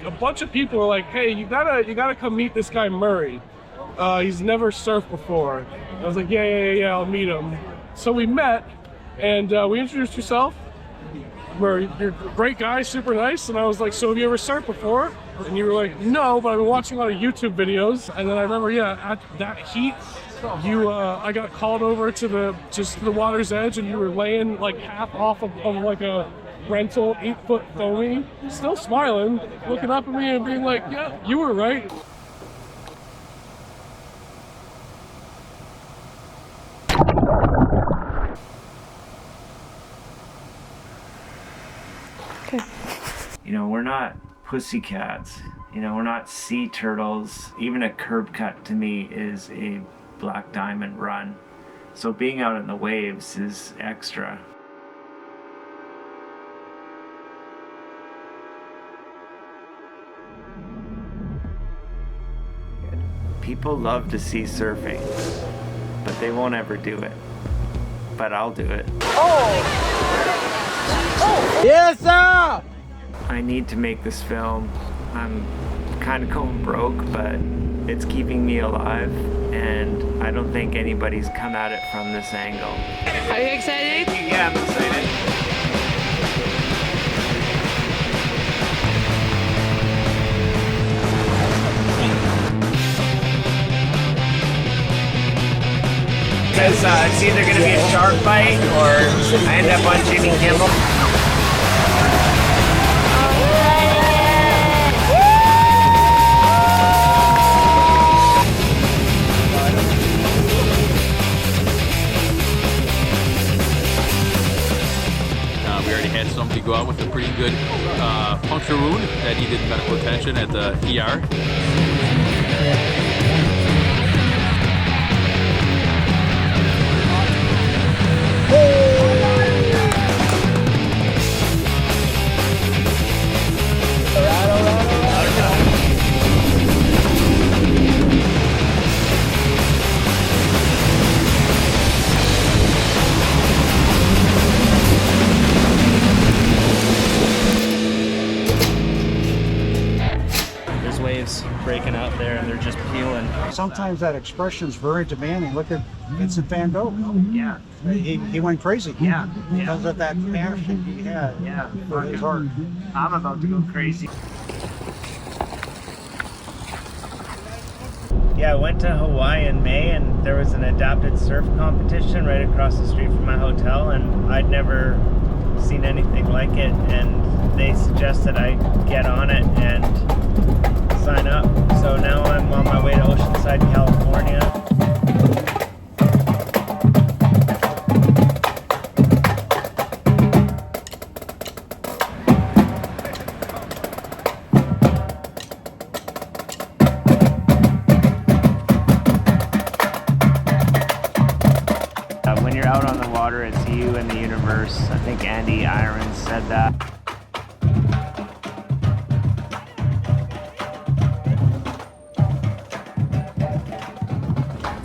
A bunch of people were like, "Hey, you gotta come meet this guy Murray. He's never surfed before." I was like, "Yeah, I'll meet him." So we met, and we introduced yourself. Murray, you're a great guy, super nice. And I was like, "So have you ever surfed before?" And you were like, "No, but I've been watching a lot of YouTube videos." And then I remember, at that heat, I got called over to the water's edge, and you were laying like half off of like a rental 8-foot foamy, still smiling, looking up at me and being like, "Yeah, you were right." Okay. You know, we're not pussycats. You know, we're not sea turtles. Even a curb cut to me is a black diamond run. So being out in the waves is extra. People love to see surfing, but they won't ever do it. But I'll do it. Oh! Yes, sir! I need to make this film. I'm kind of going broke, but it's keeping me alive, and I don't think anybody's come at it from this angle. Are you excited? Yeah, I'm excited. Because it's either going to be a shark bite or I end up on Jimmy Kimmel. We already had somebody go out with a pretty good puncture wound that needed medical attention at the ER. Waves breaking out there and they're just peeling. Sometimes that expression is very demanding. Look at Vincent van Gogh. Yeah. He went crazy. Yeah. Because of that passion he had for his art. I'm about to go crazy. Yeah, I went to Hawaii in May and there was an adapted surf competition right across the street from my hotel, and I'd never seen anything like it, and they suggested I get on it and sign up. So now I'm on my way to Oceanside, California. When you're out on the water, it's you and the universe. I think Andy Irons said that.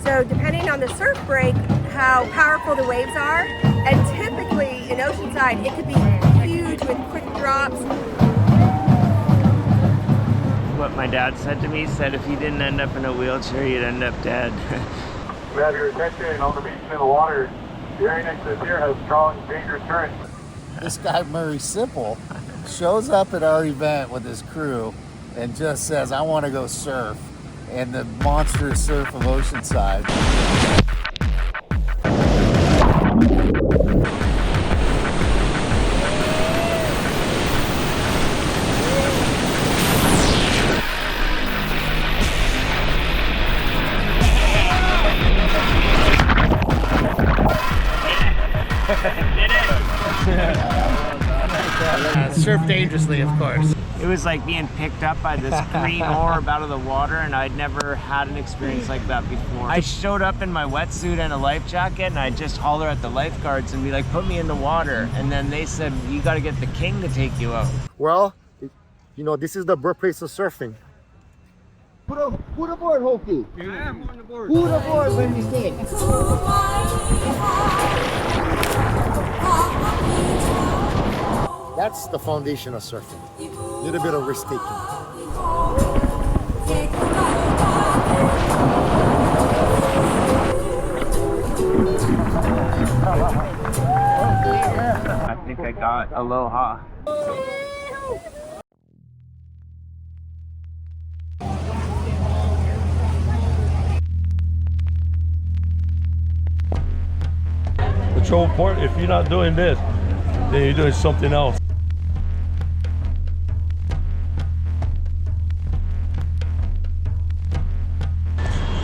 So depending on the surf break, how powerful the waves are, and typically in Oceanside, it could be huge with quick drops. What my dad said to me, said if you didn't end up in a wheelchair, you'd end up dead. We have your attention on the beach and in the water. The area next to the pier has strong, dangerous currents. This guy Murray Simple shows up at our event with his crew and just says, "I want to go surf," and the monstrous surf of Oceanside. Surf dangerously, of course. It was like being picked up by this green orb out of the water, and I'd never had an experience like that before. I showed up in my wetsuit and a life jacket, and I'd just holler at the lifeguards and be like, "Put me in the water." And then they said, "You got to get the king to take you out." Well, you know, this is the birthplace of surfing. Put aboard, Hokie. Yeah, I'm on the board. Put aboard when we sing. That's the foundation of surfing. A little bit of risk taking. I think I got Aloha. Patrol port, if you're not doing this, then you're doing something else.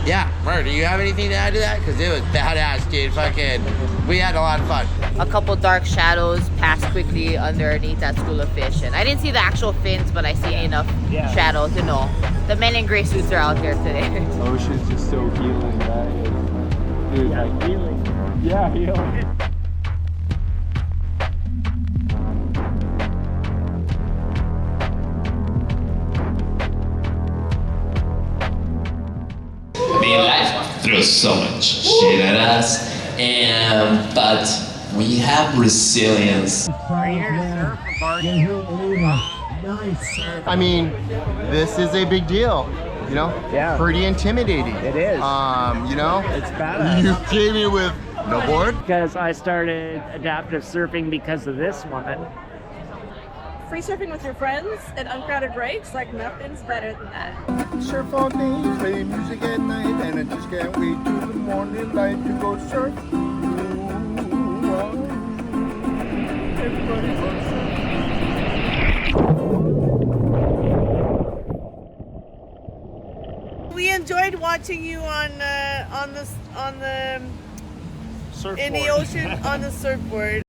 Yeah, Murr, do you have anything to add to that? Because it was badass, dude. Fucking, we had a lot of fun. A couple dark shadows passed quickly underneath that school of fish. And I didn't see the actual fins, but I seen enough shadows to know. The men in gray suits are out here today. Ocean's just so healing, right? Dude, Yeah, healing. yeah, healing. I mean, life throws so much shit at us, but we have resilience. I mean, this is a big deal. You know? Yeah. Pretty intimidating. It is. You know? It's badass. You came here with no board? Because I started adaptive surfing because of this woman. Free surfing with your friends at uncrowded breaks, like nothing's better than that. Surf all day, play music at night, and I just can't wait till the morning light to go surf. Ooh, everybody go surf. We enjoyed watching you on the Surfboard. in the ocean on the surfboard.